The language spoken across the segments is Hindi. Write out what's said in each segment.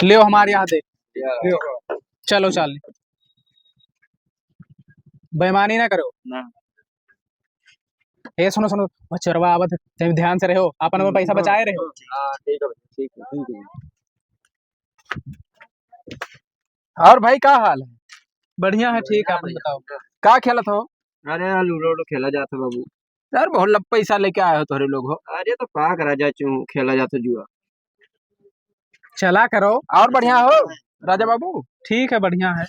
ले हमारे यहाँ दे। चलो चल, बेईमानी ना करो ना। ए सुनो सुनो, चरवा आवत तुम ध्यान से रहो, अपन में पैसा बचाए रहो। हाँ ठीक है भैया, ठीक है ठीक है। और भाई क्या हाल है? बढ़िया है, ठीक है, अपन बताओ। क्या खेलत हो? अरे यार लूडो वूडो खेला जाता बाबू। यार बहुत लब पैसा लेके आए हो तोहरे लोग हो। अरे तो का करा जाए चू खेला जाता जुआ। चला करो। और बढ़िया हो राजा बाबू? ठीक है, बढ़िया है।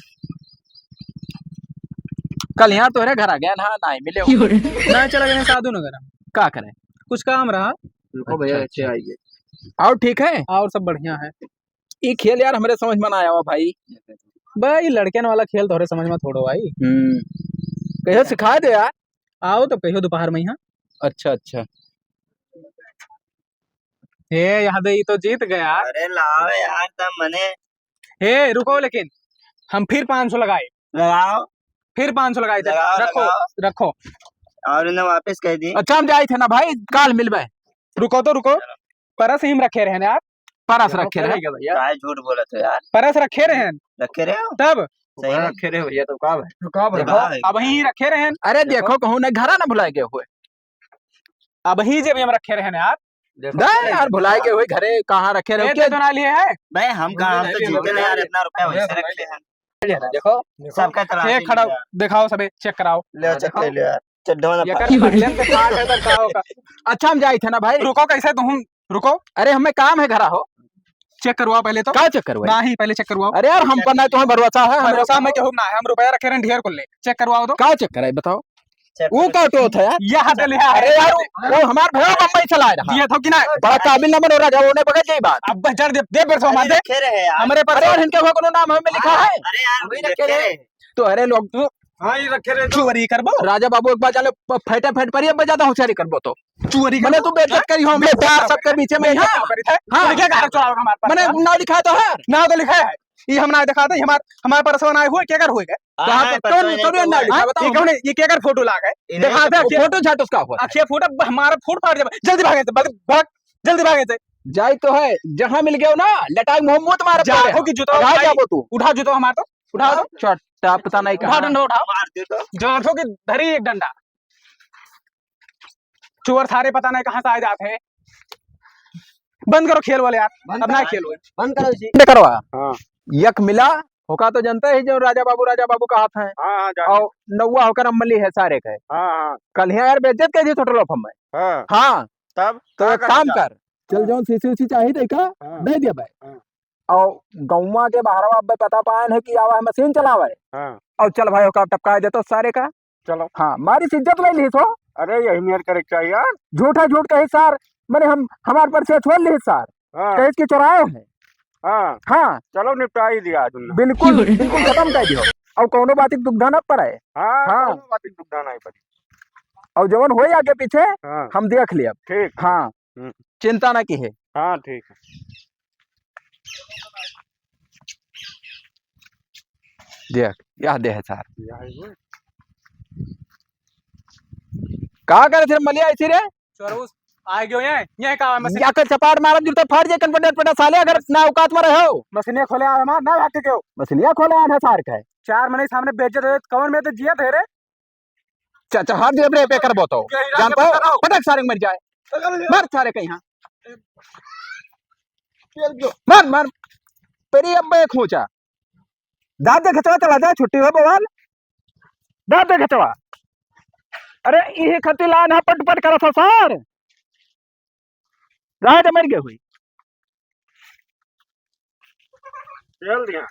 कल यहाँ तोहरे घर आ गया ना, नहीं मिले हो। नहीं चला गए साधु नगर, क्या करे? कुछ काम रहा। रुको भैया अच्छा, अच्छे आइए। और ठीक है? और सब बढ़िया है। ये खेल यार हमारे समझ में ना आया हुआ भाई। भाई लड़कियन वाला खेल थोड़े समझ में थोड़ो भाई। कहियो सिखा दे यार। आओ तो कहियो दोपहर में यहाँ। अच्छा अच्छा। हे यहाँ दे, ये तो जीत गया। अरे लाओ यार तब मने। हे रुको, लेकिन हम फिर 500 लगाए, लगाओ फिर 500 लगाए थे। लगाओ, रखो लगाओ। रखो। और इन्हें वापस कह दी। अच्छा हम जाए थे ना भाई, काल मिलबे। रुको तो रुको, परस ही हम रखे रहे यार। परस रखे रहे भैया काय झूठ बोला तो यार। परस रखे रहे रखे रहे हो तब। सही रखे रहे भैया तो का भाई। देखो अब ही रखे रहे। अरे देखो कहूँ ना घरा ना भुलाए गए हुए। अब ही जब हम रखे रहे यार। नहीं यार भुलाए गए हुए घरे कहाँ रखे रहे तो ना लिए है। भाई हम कहा हम तो जीते नहीं यार, इतना रुपया वैसे रख ले हैं। देखो सबका तरह ये खड़ा दिखाओ, सबे चेक कराओ। ले चेक ले यार चड्ढों ये ना कर पटलेन के काट है तो का होगा। अच्छा हम जाए थे ना भाई। रुको, कैसे तुम रुको, अरे हमें काम है घरा हो। चेक करवाओ पहले तो। क्या चेक करवाए? ना ही पहले चेक करवाओ। अरे यार हम पर ना तुम्हें भरोसा है? भरोसा में क्या ना है, हम रुपया रखे रहे ढेर को ले। चेक करवाओ तो। क्या चेक कराए बताओ? चेक वो का तो था यार। ये हाथ लिया है। अरे यार वो हमार भैया बम्बई चला रहा। दिया था कि ना? बड़ा काबिल नंबर हो रहा है, उन्हें बगल यही बात। अब जड़ दे परसों हमारे रखे रहे यार। हमारे पर। अरे यार इनके को नाम हमें लिखा है। अरे यार वही रखे रहे। तो अरे लोग तो हाँ ये रखे रहे। चोरी करबो राजा बाबू एक बार चले फेटे फेट पर अब ज्यादा होशियारी करबो तो चोरी मैंने तू बेइज्जत करी हो मेरे प्यार सबके बीच में। हां लिखा है चोराओ हमारे पास। मैंने ना लिखा तो है ना तो लिखा है। ये हम ना दिखाते हमारे परसों आए हुए क्या कर हुए कहां पे कौन ना लिखा बताओ? ये कौन है? ये क्या कर फोटो ला गए दिखा दे। फोटो झाट उसका हुआ अखिया फोटो हमारा फूट फाड़ जाए। जल्दी भागे थे, भाग जल्दी भागे थे। जाई तो है जहां मिल गयो ना लटाई मोहम्मद मार जाओ कि जूता आ जाबो तू। उठा जूता हमारा तो उठा दो। छोटा पता नहीं उठा कहां डंडा उठाओ। मार दे तो जाठो की धरी एक डंडा। चोर सारे पता नहीं कहां से आ जाते हैं। बंद करो खेल वाले यार, अब ना खेलो। बंद करो जी। करवा हां यक मिला होका तो जनता है जो राजा बाबू का हाथ है। हां और नौवा होकर अमली है सारे के। हां कल यार बेइज्जत कर दी छोटे लोग में। हां हाँ तब तो एक काम कर, चल जो सीसी चाहिए देखा दे दिया भाई। और गौवा के बाहरवा अब पता पायन है कि आवा है मशीन चलावे। और चल भाई होका टपका दे तो सारे का। चलो हाँ मारी इज्जत ले ली तो। अरे यही मेर करे चाहिए यार। झूठा झूठ कही सार मैंने हम हमारे पर से छोड़ ली सार कही के चुराए हैं। हाँ हाँ चलो निपटा ही दिया तुमने। बिल्कुल बिल्कुल खत्म कर दियो। और कोनो बात की दुविधा न पड़े। हाँ बात दुविधा नहीं पड़ी। और जवन हो आगे पीछे हाँ हम देख लिया। ठीक हाँ चिंता ना की है। हाँ ठीक है। देख यह दे है सार कहा करे थे मलिया ऐसी रे चोर आ गयो ये का मशीन या कर चपाट मारब जूता फाड़ जे कन्वर्टर पटा साले अगर ना औकात में रहो। मशीने खोले आ हमार ना भाग के मछलियां खोले आधा सार का है। 4 महीने सामने बेइज्जत है कौन में तो जिया थे रे। चाचा हाथ दे रे पे करबो तो जानता हो पटक सारे मर जाए। मार सारे के यहां मार मार पेरी अब मैं खोचा दांत दे खचवा चला जाए छुट्टी हो बवाल दांत दे खचवा। अरे ये खती लान पट पट करा था सार रात मर गए हुई। चल दिया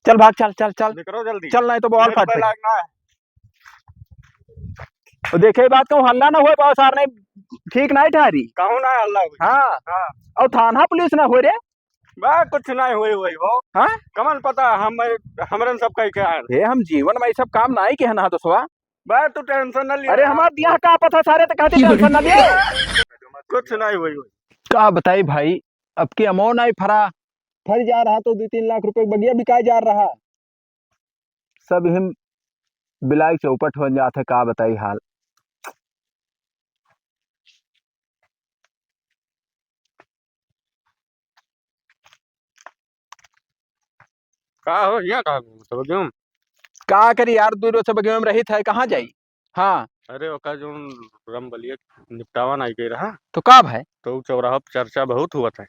चल भाग चल चल चल करो जल्दी चल नहीं तो बॉल फट गई। लगना है। तो देखे बात कहूँ हल्ला ना हो बहुत सार नहीं ठीक नहीं ठहरी कहूँ ना अल्लाह हाँ। हाँ और थाना पुलिस ना हो रे बा कुछ नहीं हुई हुई वो हाँ कमन पता हम हमरन सब कह के आए हे हम जीवन में ये सब काम नहीं के ना तो सुहा। बा तू टेंशन न लिया। अरे हमार दिया का पता सारे तो कहते टेंशन ना लिए कुछ नहीं हुई हुई। का बताई भाई अब की अमाउंट नहीं फर जा रहा तो 2-3 लाख रुपए बगिया बिकाए जा रहा सब हम बिलाई चौपट हो जाते का बताई हाल। का हो यहाँ कहाँ घूमत हो क्यों? का करी यार, दूर से बगे में रही था, कहाँ जाई? हाँ, अरे ओका जो रमबलिया निपटावा नहीं के रहा तो का भाई? तो उ चौराहा पे चर्चा बहुत हुआ था।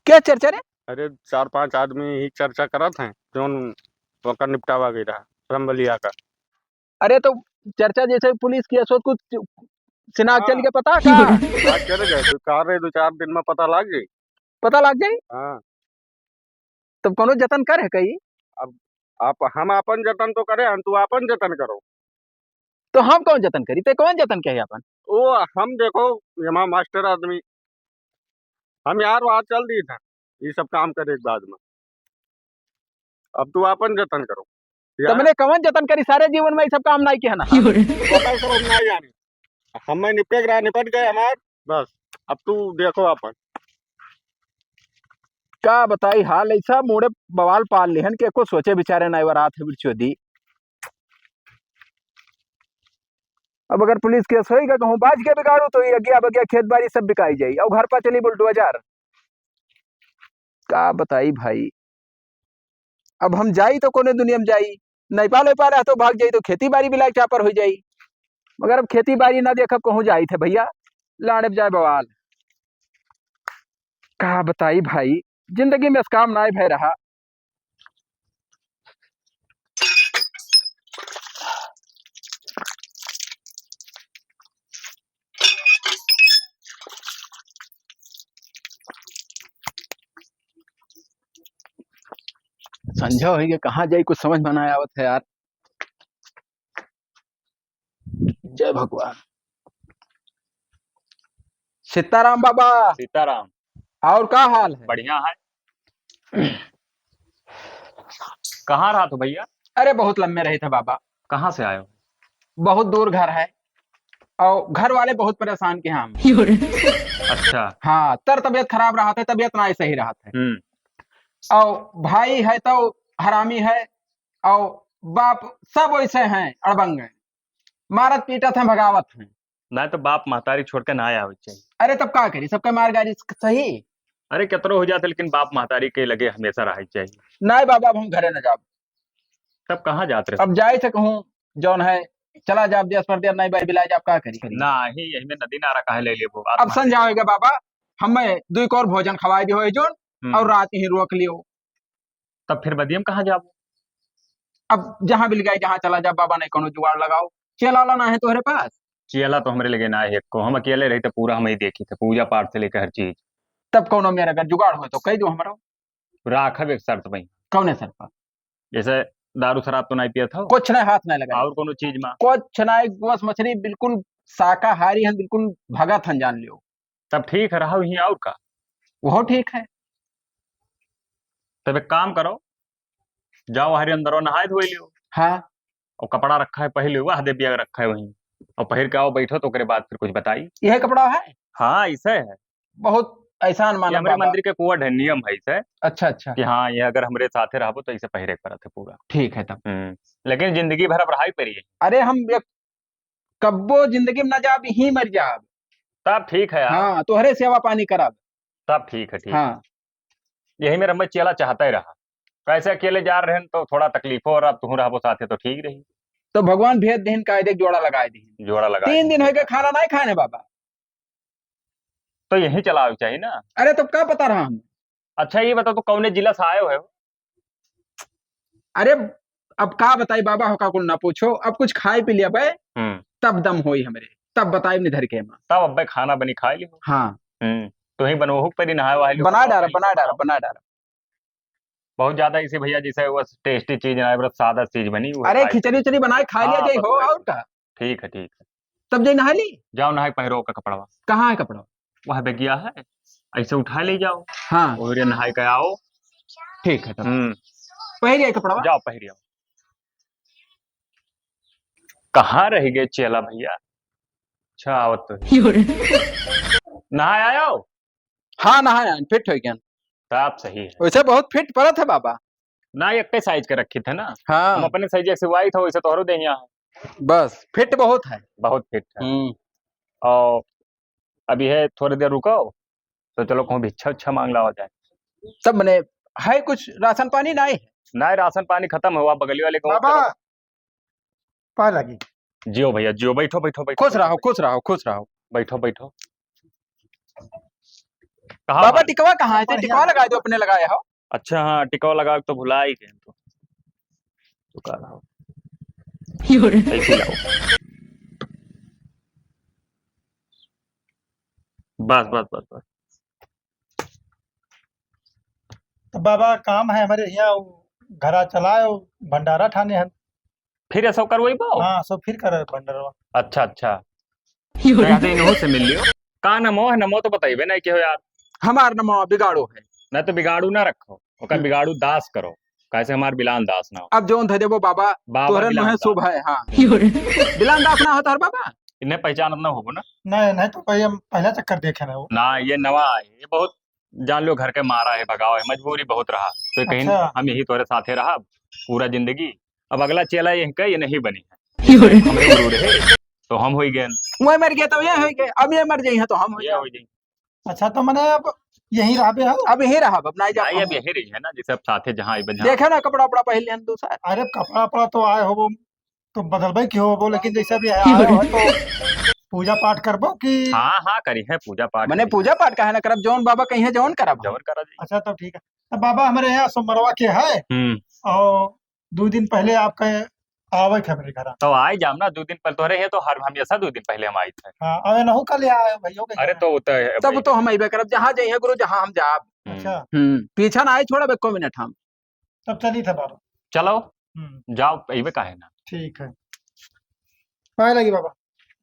क्या चर्चा रे? अरे 4-5 आदमी ही चर्चा करत हैं जोन ओका निपटावा गई रहा रमबलिया का। अरे तो चर्चा जैसे पुलिस की सो कुछ सिनाग चल हाँ के पता का? आज चले गए तो कार रहे 2-4 दिन में पता लग गई। पता लग जाई? हाँ तब कोनो जतन कर है कई? अब आप हम अपन जतन तो करे हम तू अपन जतन करो। तो हम कौन जतन करी? ते कौन जतन कहे अपन? ओ हम देखो यहाँ मास्टर आदमी हम यार वहाँ चल दिए थे ये सब काम करे के बाद में। अब तू अपन जतन करो तो यार मैंने कौन जतन करी? सारे जीवन में ये सब काम नहीं किया ना। पता सब हम नहीं जाने हमें निपट रहा निपट गए हमार बस। अब तू देखो अपन का बताई हाल ऐसा मोड़े बवाल पाल लेहन के को सोचे बेचारे नहीं वरात है बिरचोदी। अब अगर पुलिस केस होएगा कहूँ बाज के बिगाड़ू तो ये अगिया बगिया खेत बाड़ी सब बिकाई जाई और घर पर चली बुलडोजर। का बताई भाई, अब हम जाई तो कोने दुनिया में जाई, नहीं पाले पा रहा तो भाग जाई तो खेती बाड़ी भी लायक चापर हो जाई। मगर अब खेती बाड़ी ना देखब कहूँ जाई थे भैया, लाड़े जाए बवाल। का बताई भाई, जिंदगी में इस काम ना भय रहा। संझा हो गया, कहाँ जाई कुछ समझ में ना आवत है यार। जय भगवान। सीताराम बाबा। सीताराम। और का हाल है? बढ़िया है। कहाँ रहा तो भैया? अरे बहुत लंबे रहे थे बाबा। कहाँ से आए हो? बहुत दूर घर है और घर वाले बहुत परेशान के हम। अच्छा। हाँ, तबीयत खराब रहा था, तबीयत ना सही रहा था। और भाई है तो हरामी है और बाप सब वैसे हैं, अड़बंग हैं, मारत पीटत हैं, भगावत हैं। नहीं तो बाप महतारी छोड़ के ना आया चाहिए। अरे तब का करी, सबका मार गाड़ी सही। अरे कितरो हो जाते लेकिन बाप महतारी के लगे हमेशा रह चाहिए। नहीं बाबा, अब हम घरे न जाब। तब कहाँ जाते रहे? अब जाए थे कहूँ जौन है चला जाब देश पर नहीं भाई बिलाई जाब, का करी ना ही यही में नदी नारा कहे ले लेबो। अब समझाओगे बाबा, हमें दुई और भोजन खवाए दियो है जोन और रात ही रोक लियो। तब फिर बदियम कहाँ जाबो? अब जहाँ मिल गए जहाँ चला जा बाबा, नहीं कोनो जुगाड़ लगाओ। चला लाना है तुम्हारे पास? चेला तो हमरे लगे ना है को, हम अकेले रहे तो पूरा हम ही देखी थे, पूजा पाठ से लेकर हर चीज। तब कोनो मेरा अगर जुगाड़ हो तो कह दो हमारा। राखब एक शर्त भाई। कौन है सर पर? जैसे दारू शराब तो नहीं पिया था? कुछ नहीं, हाथ नहीं लगा। और कोनो चीज में? कुछ नहीं, गोस मछली बिल्कुल शाकाहारी है, बिल्कुल भगत हन, जान लियो। तब ठीक है, रहा ही और का। वो ठीक है। तब एक काम करो, जाओ हरे अंदर नहाए धोए लियो। हाँ, और कपड़ा रखा है पहले वह दे बिया रखा है वहीं, और पहर के आओ बैठो तो करे बाद फिर कुछ बताई। यह कपड़ा है? हाँ ऐसा है। बहुत एहसान ये माना हमारे बाबा। मंदिर के कोड है, नियम है इसे। अच्छा अच्छा, कि हाँ ये अगर हमारे साथे रहो तो इसे पहरे करत है पूरा। ठीक है तब। लेकिन जिंदगी भर अब रहाई पड़ी है। अरे हम एक कब्बो जिंदगी में न जाब, ही मर जाब। तब ठीक है यार। हाँ, तोहरे सेवा पानी करब। तब ठीक है, ठीक हाँ। है। यही मेरा मैं चेला चाहता ही रहा। कैसे अकेले जा रहे हैं तो थोड़ा तकलीफ हो, और अब तुम रहो साथे तो ठीक रही। तो भगवान भेद दीन कायदे जोड़ा लगाए दी। जोड़ा लगा 3 दिन हो गए खाना नहीं खाने बाबा। तो यही चलाओ चाहिए ना। अरे तब क्या पता रहा हम। अच्छा ये बताओ तो कौन जिला से आए हो? अरे अब का बताई बाबा, हो का कुल ना पूछो। अब कुछ खाए पी लिया भाई, तब दम होई हमरे, तब बताई निधर के मां। तब अब खाना बनी खा लियो। हाँ। तो ही बनवहू पर ही नहाए वहाए बना डाला बना डाला बना डाला। बहुत ज्यादा इसे भैया जैसे बस टेस्टी चीज ना, बस सादा चीज बनी हुई। अरे खिचड़ी उचड़ी बनाए खा लिया जाए हो, और का। ठीक है, ठीक है। तब जाई नहा ली। जाओ नहाए पहरो का कपड़ा। कहाँ है कपड़ा? वह बेगिया है, ऐसे उठा ले जाओ। हाँ और नहाए के आओ। ठीक है तब। पहन कपड़ा, जाओ पहरिया। कहाँ रह गए चेला भैया? अच्छा आवत तो नहाए आयो। हाँ नहाया, फिट हो गया। तब सही है। वैसे बहुत फिट पड़त है बाबा। ना एक साइज के रखी थे ना। हाँ। हम अपने साइज से वाई था वैसे तोहरो दे है। बस फिट बहुत है। बहुत फिट है। और अभी है थोड़ी देर रुको तो चलो कहूँ भिक्षा उच्छा मांग ला हो जाए। सब मने है कुछ राशन पानी नहीं है? ना राशन पानी खत्म हुआ बगली वाले गाँव बाबा पा लगी। जियो भैया जियो, बैठो बैठो बैठो खुश रहो खुश रहो खुश रहो। बैठो बैठो। कहाँ बाबा भाई? टिकवा कहाँ है? बढ़िया। टिकवा लगा दो अपने लगाए हो। अच्छा हाँ टिकवा लगा के तो भुला ही गए तो कह रहा हूँ ऐसे ही लाओ। बस बस बस बस। तो बाबा काम है हमारे यहाँ घरा चलाए भंडारा ठाने हैं। फिर ऐसा कर वही पाओ। हाँ सब फिर कर भंडारा। अच्छा अच्छा कहते इन्हों से मिल लियो। का नमो है? नमो तो बताइए नहीं कि हो यार। हमार नमो बिगाड़ो है। ना तो बिगाड़ू ना रखो ओका बिगाड़ू दास करो कैसे हमार बिलान दास ना हो। अब जोन धरे वो बाबा बाबा तोहरे बिलान मुहे दास। शुभ है। हाँ बिलान दास ना होता है बाबा। इन्हें पहचान ना होगो ना। नहीं नहीं तो भाई हम पहला चक्कर देखे ना वो। ना ये नवा है ये बहुत जान लो घर के मारा है भगाओ है मजबूरी बहुत रहा तो कहीं अच्छा। हम यही तुम्हारे साथे रहा पूरा जिंदगी। अब अगला चेला ये का ये नहीं बनी है हमरे गुरु रहे तो हम हो गए वही मर गया तो ये हो गए। अब ये मर जाई है तो हम हो ये जाए। हो गई। अच्छा तो मैंने अब यही रहा पे है। अब यही रहा अब नहीं जा। आई अब यही रही है ना जिसे अब साथे जहाँ देखे ना कपड़ा उपड़ा पहले हम दूसरा। अरे कपड़ा वपड़ा तो आए हो वो तो बदलबे की हो वो, लेकिन जैसा भी आए हो तो पूजा पाठ करबो कि। हाँ हाँ करी है पूजा पाठ मैंने करी है। पूजा पाठ का है ना करब जौन बाबा कहीं है जौन करब। जबर करा जी। अच्छा तो ठीक है। तो बाबा हमारे यहाँ सोमवारवा के है और 2 दिन पहले आपका आवे थे मेरे घर। तो आई जाम ना 2 दिन पहले तो रहे तो हर हमेशा 2 दिन पहले हम आई थे। हाँ आवे ना हो कल आए भैया के अरे घर। तो वो तो तब तो हम अबे करब जहाँ जाइए गुरु जहाँ हम जाब। अच्छा पीछा ना आए छोड़ा बेको मिनट हम। तब चली था बाबा। चलो जाओ अबे काहे ना। ठीक है पाए लगी बाबा।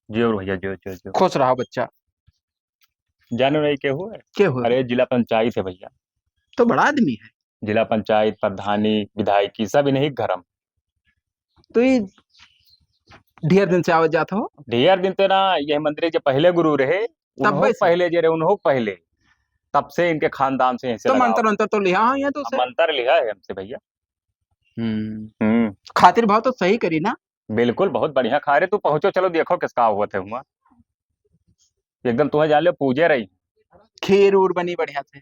जियो भैया जियो जियो जियो। खुश रहो बच्चा। जानो नहीं के हुए क्या हुआ? अरे जिला पंचायत है भैया। तो बड़ा आदमी है। जिला पंचायत प्रधानी विधायकी सब इन्हीं के घरम। तो ये ढेर दिन से आवत जात हो। ढेर दिन ते ना यह मंदिर के पहले गुरु रहे उन्हों वैसे? पहले जे रहे उन्हों पहले तब से इनके खानदान से ऐसे तो लगाव। मंत्र मंत्र तो लिया हो यहाँ तो अब से। मंत्र लिया है हमसे भैया। खातिर भाव तो सही करी ना। बिल्कुल बहुत बढ़िया खा रहे तू पहुंचो चलो देखो किसका हुआ थे हुआ एकदम तुम्हें जान लो पूजे रही। खीर उर बनी बढ़िया से।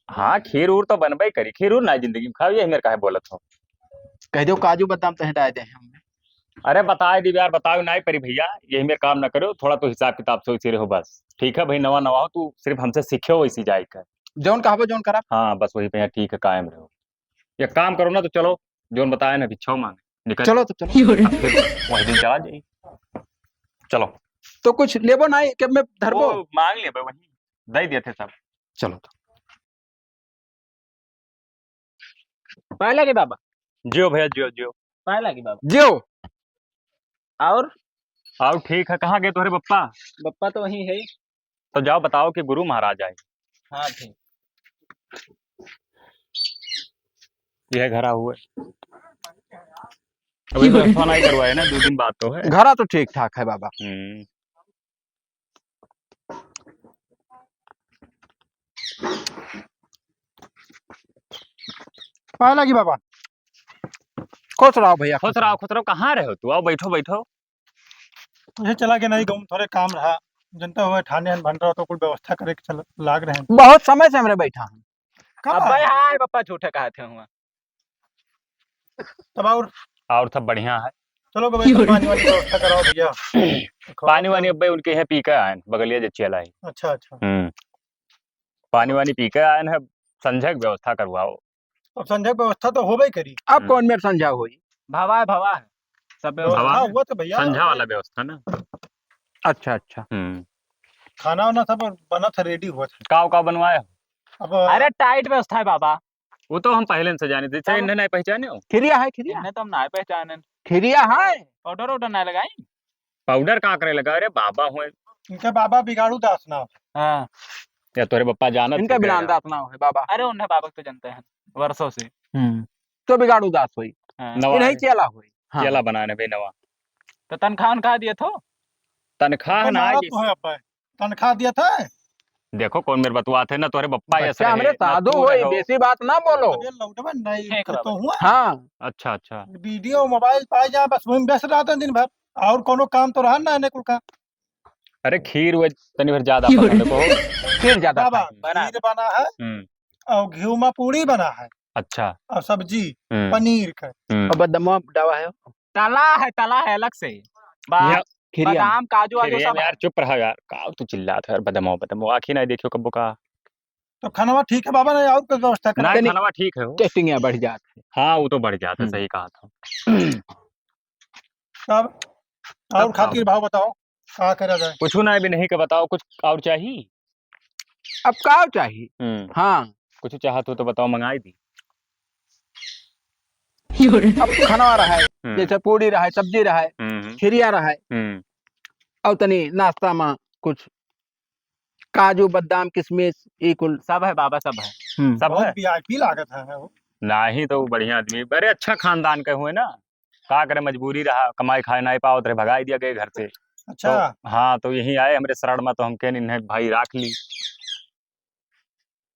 हाँ खीर उर तो बनबे करी खीर उर ना जिंदगी में खाओ ये मेरे काहे बोलत हो। कह दो काजू बादाम तो हटाए दे हमने। अरे बताए दी यार बताओ नहीं परी भैया यही मेरे काम ना करो थोड़ा तो हिसाब किताब से उसी रहो बस। ठीक है भाई नवा नवा हो तू सिर्फ हमसे सीखो वैसी जाए कर। जौन कहबो जौन करा। हाँ बस वही भैया ठीक है कायम रहो। ये काम करो ना तो चलो जोन बताया ना बिच्छो मांगे निकल चलो तो चलो। अब फिर वही दिन चला जाइए। चलो तो कुछ लेबो ना के मैं धरबो। वो मांग ले भाई वही दे दिए थे सब। चलो तो पाए लगे बाबा। जियो भैया जियो जियो। पाए लगी बाबा। जियो। और आओ ठीक है कहाँ गए तुम्हारे पप्पा? बप्पा तो वही है। तो जाओ बताओ कि गुरु महाराज आए। हाँ ठीक। यह घरा हुए अभी व्यवस्था नहीं करवाए ना 2 दिन बाद तो है। घरा तो ठीक ठाक है बाबा। पाए लगी बाबा। खुश रहो भैया। खुश रहो कहाँ रहे हो तू आओ बैठो बैठो। मुझे चला के नहीं गाँव थोड़े काम रहा जनता हुआ ठाने भंडारा तो कुछ व्यवस्था करे के चल लाग रहे हैं। बहुत समय से हमरे बैठा हूँ। कब अब आए? हाय बप्पा झूठे कहे थे हुआ। तब और सब बढ़िया है। चलो भाई पानी वाली व्यवस्था कराओ भैया। पानी वानी अब भाई उनके यहाँ पी के आए बगलिया जे चला है। अच्छा अच्छा पानी वानी पी के आए हैं संजय की व्यवस्था करवाओ। अब संजय व्यवस्था तो हो गई करी। अब कौन मेरे समझा हुई। भवा है सब व्यवस्था भवा हुआ तो भैया संझा वाला व्यवस्था ना। अच्छा अच्छा। खाना वाना सब बना था रेडी हुआ था। का बनवाया? अब अरे टाइट व्यवस्था है बाबा। वो तो हम पहले से जाने थे इन्हें नहीं पहचाने हो। खिरिया है खिरिया। इन्हें तो हम ना पहचाने। खिरिया है। ऑर्डर ना लगाई। पाउडर का करे लगा अरे बाबा हुए इनके बाबा बिगाड़ू दास ना। हाँ या तोरे पप्पा जाना इनका बिलान दास ना है बाबा। अरे उन्हें बाबा तो जानते हैं वर्षों से। तो बिगाड़ू दास हुई। हाँ। नवा नहीं चला हुई। हाँ। चला बनाने भाई नवा तो तनख्वाह उनका दिए थो। तनख्वाह ना हमारा तो है अब तनख्वाह दिया था। देखो कौन मेरे बतुआ थे ना तोरे पप्पा ऐसे बच्चा हमरे साधु हुई बेसी बात ना बोलो। अबे लौटवा नहीं ठीक है तो हुआ। हाँ अच्छा अच्छा वीडियो मोबाइल पाए जा बस वही में व्यस्त रहा था दिन भर और कोनो काम तो रहा ना ने कुल का। अरे खीर हुए तनी भर ज्यादा पसंद को फिर ज्यादा बाबा बना। खीर बना है और घी में पूड़ी बना है अच्छा। और सब्जी हम्म, पनीर का। और बदमवा डावा है तला है अलग से। ये खिरिया में। बादाम काजू वाजू खिरिया सब में है। यार चुप रहा यार, का तू चिल्लात है यार, बदमो बदमो आखी नहीं देखियो कब्बो का। तो खाना ठीक है बाबा, नहीं और कोई व्यवस्था करा? ना नहीं, खाना ठीक है वो। टेस्टिंग यहाँ बढ़ जाती हाँ वो तो बढ़ जाता है, हम्म। सही कहा था। तब और तब खातिर भाव बताओ क्या करा जाए? कुछ ना भी नहीं का बताओ, कुछ और चाहिए। है। अब का चाहिए? हम्म, हाँ, कुछ चाहत हो तो बताओ, मंगाई दी। अब खाना रहा है, हम्म, जैसे पूरी रहा है, सब्जी रहा है, हम्म, खिरिया रहा है, हम्म, और तनी नाश्ता में कुछ काजू बादाम किशमिश ये कुल सब है बाबा, सब है। सब बहुत है। वीआईपी लागत है वो। नहीं तो बढ़िया आदमी, बड़े अच्छा खानदान के हुए ना। का करे, मजबूरी रहा, कमाई खाए नहीं पाओ तो भगाई दिया गए घर से। अच्छा। तो हाँ, तो यही आए हमारे शरण में, तो हम कह नहीं भाई राख ली।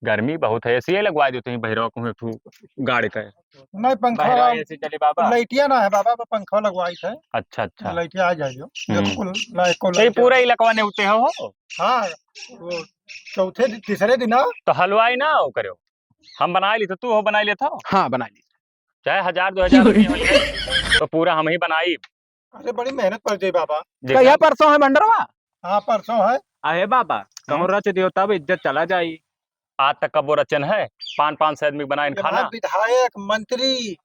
गर्मी बहुत है, ऐसी लगवा देते हैं बहिरो को तू गाड़ी का। नहीं पंखा बहरा ऐसे चले बाबा। लाइटिया ना है बाबा, पंखा लगवाई थे। अच्छा अच्छा। लाइटिया आ जाइयो देखो कुल को तो ये पूरा इलाका ने उठते हो। हाँ वो चौथे तीसरे दिन तो हलवाई ना हो करो, हम बना ली तो तू हो बना लेता हो, हाँ बना ली। चाहे 1000-2000 रुपये हो जाए, तो पूरा हम ही बनाई। अरे बड़ी मेहनत कर दी बाबा। कहिया परसों है भंडरवा? हाँ परसों है। अरे बाबा कहूँ रच दियो तब इज्जत चला जाई। आज तक का वो रचन है 500 आदमी बनाए ये खाना। वहाँ विधायक मंत्री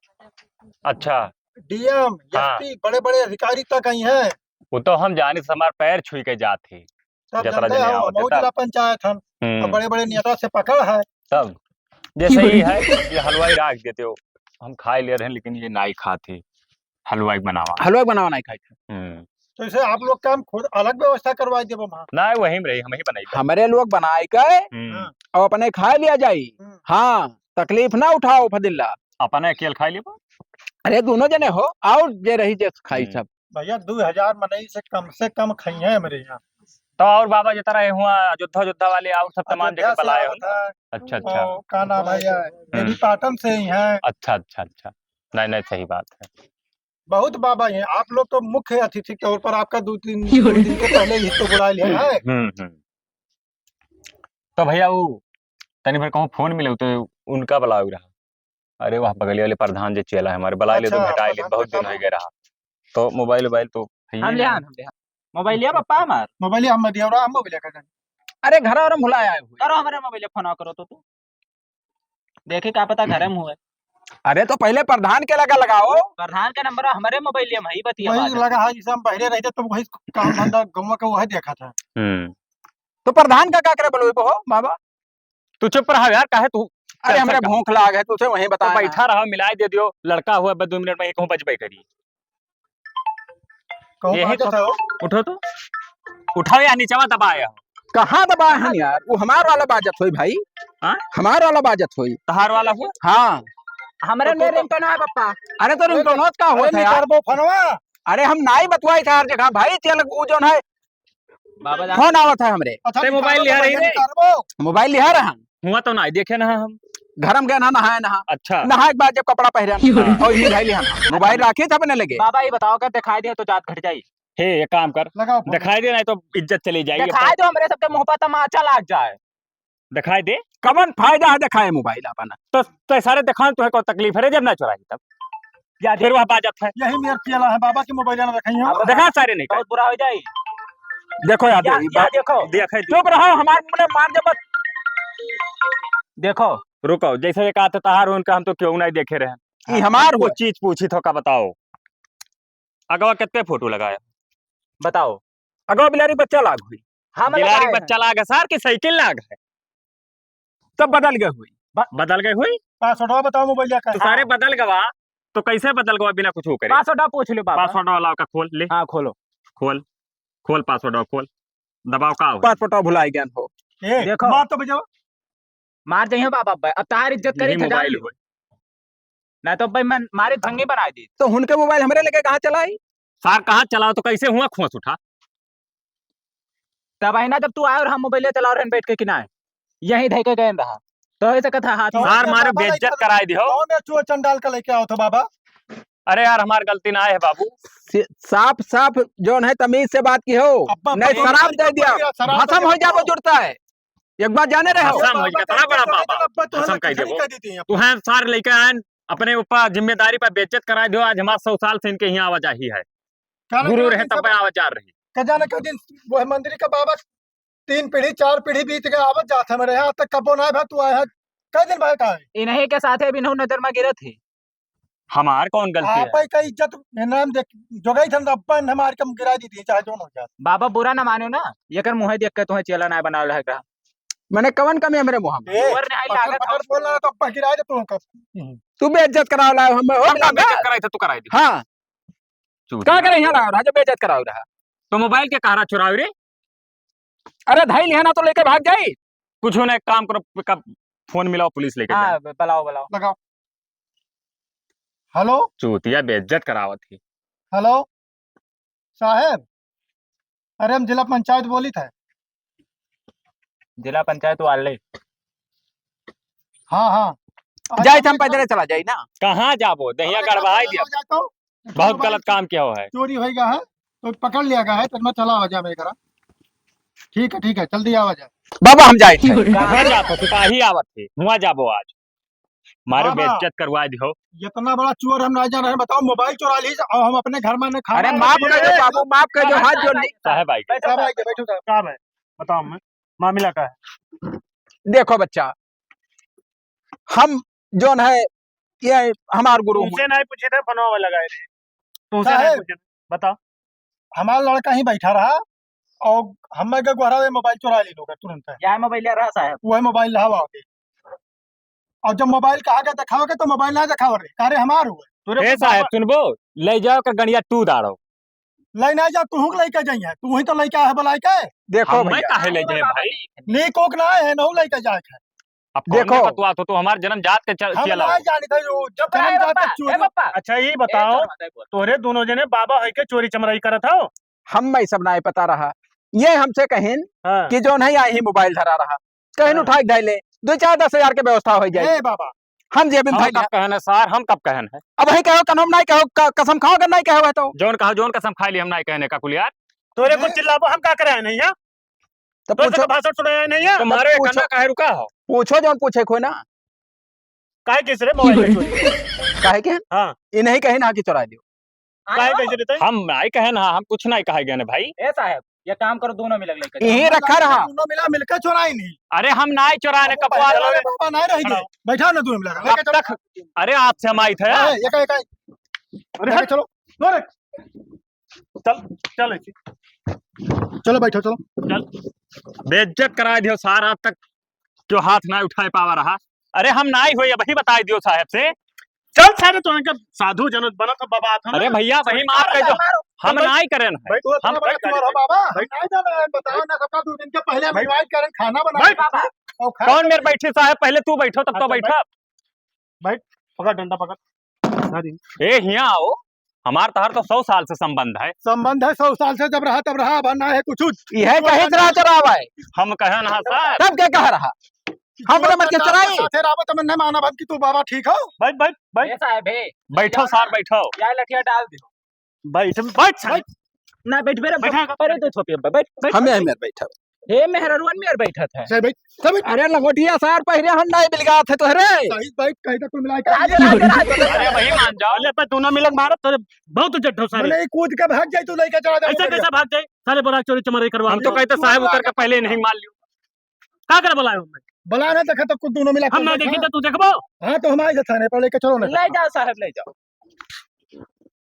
अच्छा। डीएम हाँ। एसपी बड़े बड़े अधिकारी तक आई हैं। वो तो हम जाने से हमारे पैर छुई के जाते सब जतरा जानते जने हो आवत मऊ तब। जिला पंचायत हम और बड़े बड़े नेता से पकड़ है। तब जैसे ही है, ये हलवाई राख देते हो, हम खाए ले रहे हैं लेकिन ये नहीं खाते, हलवाई बनावा। हलवा बनावा नहीं खाई थे। तो इसे आप लोग का हम खुद अलग व्यवस्था करवा देबो वहाँ। ना वही में रही, हम ही बनाई। हमारे लोग बनाए गए हाँ। और अपने खा लिया जाई। हाँ, तकलीफ ना उठाओ फदिल्ला। अपने अकेले खाई लियो। अरे दोनों जने हो, और जे रही जे खाई सब। भैया 2000 मनई से कम खाई है हमारे यहाँ। तो और बाबा जितना रहे हुआ अयोध्या वाले और सब तमाम अयोध्या जगह से बुलाए हो। आवत है। अच्छा अच्छा। और का नाम है देवी पाटन से ही है। अच्छा अच्छा अच्छा। नहीं नहीं, सही बात है। बहुत बाबा हैं। आप लोग तो मुख्य अतिथि के तौर पर आपका 2-3 दिन के पहले ही तो बुला लिया है। तो भैया वो तनी भर कहूँ फोन मिले तो उनका बुलाओ रहा। अरे वहाँ बगल वाले प्रधान जी चेला है हमारे, बुलाए ले तो अच्छा, भेटाए ले, प्रधान बहुत जी दिन हो गया रहा। तो मोबाइल तो है ही हम ले नहीं। हम ले मोबाइल लिया पप्पा हमार। मोबाइल हम दिया हम मोबाइल का। अरे घर और भुलाया है। करो हमारे मोबाइल फोन करो तो तू देखे क्या पता घर में हुआ। अरे तो पहले प्रधान के लगा लगाओ। प्रधान का नंबर हमारे मोबाइल में ही बतिया वही लगा है जिसे हम पहले रहते तो वही काम धंधा गाँव का वही देखा था। तो प्रधान का क्या करे बोलो हो बाबा? तू चुप रहा यार, काहे तू। अरे हमारे भूख लाग है, तुझे वहीं बता। बैठा रहा, मिलाई दे दियो, लड़का हुआ 2 मिनट में कहूँ बजबे करी। यही तो उठो तो उठाओ या नीचे दबाया। कहाँ दबाए हैं यार? वो हमार वाला बाजत हुई भाई। हमार वाला बाजत हुई। तहार वाला हुआ। हाँ हमारे में रिंगटोन है पप्पा। अरे तो रिंगटोन का होता है यार। अरे हम नाई बतवाई था हर जगह भाई, चल वो जो है बाबा फोन आवत है हमरे। मोबाइल लिया रही रे। मोबाइल लिया रहा हुआ तो नहीं देखे ना हम। घर में गए ना नहाए नहा। अच्छा। नहाए के बाद जब कपड़ा पहरे और ये भाई लिया मोबाइल रखे थे अपने लगे। बाबा ये बताओ, कर दिखाई दे तो जात घट जाई। हे एक काम कर, दिखाई दे नहीं तो इज्जत चली जाएगी। दिखाई दो हमरे सबके मुंह पर तमाचा लग जाए। दिखाई दे। कमन फायदा है दिखाए मोबाइल अपना। तो सारे दिखाओ तो है कोई तकलीफ है जब ना चुराई तब या फिर वह बाजत है। यही मेरा चेला है बाबा की मोबाइल में रखी है। दिखा सारे नहीं बहुत बुरा हो जाए। देखो यार देखो देखे चुप रहो, हमारे मार जब देखो। रुको, जैसे एक आते तहार उनका हम तो क्यों नहीं देखे रहे। ये हमार वो चीज पूछी तो का बताओ, अगवा कितने फोटो लगाया बताओ। अगवा बिलारी बच्चा लाग हुई। हम बिलारी बच्चा लाग सर की साइकिल लाग है, तब बदल गए हुई। बदल गए हुई। पासवर्ड बताओ मोबाइल का। तो सारे बदल गवा, तो कैसे बदल गवा बिना कुछ करे। पासवर्ड पूछ लो बाबा। पासवर्ड वाला का खोल ले। हाँ खोलो। खोल खोल पासवर्ड खोल, दबाव का पासपोर्ट भुलाई गया हो। देखो बात तो बजाओ। मार जाइए बाबा, अब तार इज्जत करी था मोबाइल जान ना तो भाई मैं मारे भंगी बना दी। तो उनके मोबाइल हमारे लेके कहाँ चलाई? सार कहाँ चलाओ तो कैसे हुआ खोस उठा। तब आई ना जब तू आया और हम मोबाइल चला रहे बैठ के किनारे यही धै के गए रहा तो ऐसे कथा हाथ सार मारे बेइज्जत कराई दियो। चोर चंडाल का लेके आओ तो बाबा। अरे यार हमारी गलती ना है बाबू। साफ साफ जो है तमीज से बात की हो, नहीं शराब दे दिया भसम हो जाओ जुड़ता है। एक बार जाने रहे हो हसम हो गया तोरा बड़ा बाबा हसम कह देबो तू है सार लेके आन अपने ऊपर जिम्मेदारी पर बेइज्जत करा दो। आज हमारा 100 साल से इनके यहाँ आवाजाही है, गुरु रहे तब आवाजार रही जाने का दिन वो है मंदिर का बाबा 3 पीढ़ी 4 पीढ़ी बीत गया आवत जात हमारे यहाँ तक कबो ना भा तू आया कई दिन भाई का इन्हीं के साथ है बिना नजर में गिरे थे। हमार कौन गलती है? आप का इज्जत नाम देख जोगई धन अपन हमारे कम गिरा दी थी चाहे जो हो जाए। बाबा बुरा ना मानो ना, ये कर मुँह देख के तुम्हें चेला ना बना रहा। मैंने कवन कमी है मेरे मुँह में? ऊपर नहीं लागत पकड़ बोल रहा तो अपा गिरा दे तू कब तू बेइज्जत कराओ ला हम हो हम बेइज्जत कराई था तू कराई दी। हां का करे यहाँ रहा जो बेइज्जत कराओ रहा तो मोबाइल के कहारा चुराव रे? अरे धाई लिहाना तो लेके भाग जाई। कुछ होने एक काम करो पिकअप फोन मिलाओ पुलिस लेके जाए। हाँ बुलाओ बुलाओ लगाओ। हेलो चूतिया बेइज्जत करावत थी। हेलो साहब, अरे हम जिला पंचायत बोली थे। जिला पंचायत वाले हाँ हाँ जाई हम पैदल चला जाई ना। कहाँ जाबो दहिया गड़बड़ाई दिया, बहुत गलत काम किया हुआ है। चोरी हो गया है तो पकड़ लिया गया है तो मैं चला आवाजा मेरे करा। ठीक है जल्दी आवाजा। बाबा हम जाए थे कहाँ जातो सिपाही आवत थे हुआ जाबो आज मारो बाबा। बेइज्जत करवा दियो। इतना बड़ा चोर हम ना जान रहे, बताओ मोबाइल चुरा ली और हम अपने घर में खाना। अरे माफ कर दो बाबू, माफ कर दो, हाथ जोड़ ली। साहब आई साहब आइए, बैठो साहब। साहब है बताओ मैं मामला का है। देखो बच्चा, हम जोन है ये हमार गुरु तुमसे नहीं पूछे थे फनवा वाला लगाए थे, तुमसे साहब। नहीं पूछे थे। बताओ हमारा लड़का ही बैठा रहा और हमें के गुहरा मोबाइल चुरा ली लोग तुरंत। यहाँ मोबाइल ले रहा साहब, वही मोबाइल रहा वहाँ और जब मोबाइल कहा गया दिखाओगे तो मोबाइल ना दिखाओ रे कार्य हमार हुए। ए साहब सुनबो ले जाओ कर गणिया तू दाड़ो ले ना जा तू लेके जाइए, तू ही तो लेके है बुलाई के। देखो मैं भैया, काहे ले जाए भाई? नी कोक ना है नहु लेके जाए है। अब देखो। देखो पतवा तो हमारे जन्म जात के हम चला ना जानी था जो जब जन्म जात के चोरी। अच्छा ये बताओ तोरे दोनों जने बाबा है के चोरी चमराई करत हो? हम मैं सब ना पता रहा, ये हमसे कहिन हाँ। कि जो नहीं आई ही मोबाइल धरा रहा, कहीं उठा के ले 2-4-10 हजार के व्यवस्था हो जाए। ए बाबा हम जेबिन हम भाई कब कहन है सार, हम कब कहन है? अब वही कहो कन्हम नहीं कहो, कसम खाओ अगर नहीं कहो तो जोन कहो जोन कसम खाई ली हम नहीं कहने का कुलियार। तोरे को चिल्लाबो हम का करे नहीं है? तो तोरे पूछो से भाषण सुनाया नहीं है? तुम्हारे पूछो। कन्ना काहे रुका हो? पूछो जो पूछे खो ना काहे किस रे मोबाइल चोरी? काहे के हां ये नहीं कहे ना कि चुरा दियो। काहे कैसे रहते? हम नहीं कहन हा, हम कुछ नहीं कहे गए भाई। ए साहब ये काम करो दोनों मिलक लेकर यही रखा रहा। दोनों मिला मिलकर चुराई नहीं। अरे हम नहीं चुराने कपवा पहले वाले बाबा नहीं रह गए, बैठा ना तू मिला लेके कब तक? अरे आज से हम आई थे एक अरे चलो अरे चल चल ऐसे चलो बैठो चलो। बेइज्जत करा दियो सार, आज तक जो हाथ ना उठाए पावा रहा। अरे हम नहीं हुए वही बता दियो साहब से। चल सारे तो इनका साधु जनत बना था बाबा था। अरे भैया वही माफ कर दो, हम नहीं करें है। तू हम बड़ा चोर हो बाबा, नहीं जाना है, बताओ ना सबका 2 दिन के पहले हम इनवाइट करें खाना बना बाबा। और खा कौन मेरे बैठे साहब? पहले तू बैठो तब तो बैठा। पकड़ डंडा पकड़। ए हिया आओ, हमार तहर तो 100 साल से संबंध है। संबंध है 100 साल से जब रहा तब रहा, अब ना है कुछ। यह कहे चरा चरावा है, हम कहन हा साहब। तब क्या कह रहा हम मत के चराई। साथे रावत तुम नहीं माना बात कि तू बाबा ठीक हो। बैठ बैठ बैठ ए साहब है बैठो सार बैठो। या लठिया डाल दो बैठ बैठ साले। ना बैठ मेरे बैठा अरे तो छोपी बैठ बैठ हम यहीं में बैठा। हे मेहरवन में बैठा था। सही बैठ सब अरे लंगोटिया सार पहले हम नहीं मिलगा थे तोहरे। सही बैठ कहीं तक कुल मिला अरे वही मान जाओ। अरे पे दोनों मिलक मारत तोरे बहुत जट्ठो सारे। बोले कूद के भाग जाए तू लेके चला जा। ऐसे कैसे भाग जाए? सारे बड़ा चोरी चमारी करवा। हम तो कहते साहब उतर के पहले नहीं मान लियो। का कर बुलाए हमने? बुला ना देखा तो कुछ दोनों मिला हम ना देखी तो तू देखबो। हाँ तो हमारे जैसा नहीं पर लेके चलो ना। ले जाओ साहब ले जाओ।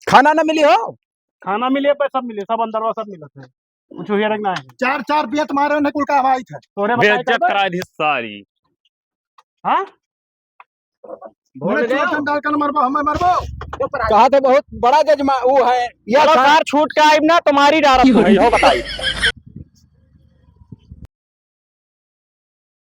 खाना ना मिली हो? खाना मिले पे सब मिले, सब अंदरवा सब मिलत है। कुछ हुआ रखना है 4 बियत मारे ने कुल का हवाई था। तोरे बेइज्जत करा दी सारी। हां बोले चोर डाल कर मरबो हमें मरबो। कहा थे बहुत बड़ा जजमा वो है या चलो सार छूट के आइब ना तुम्हारी डारत है हो बताई।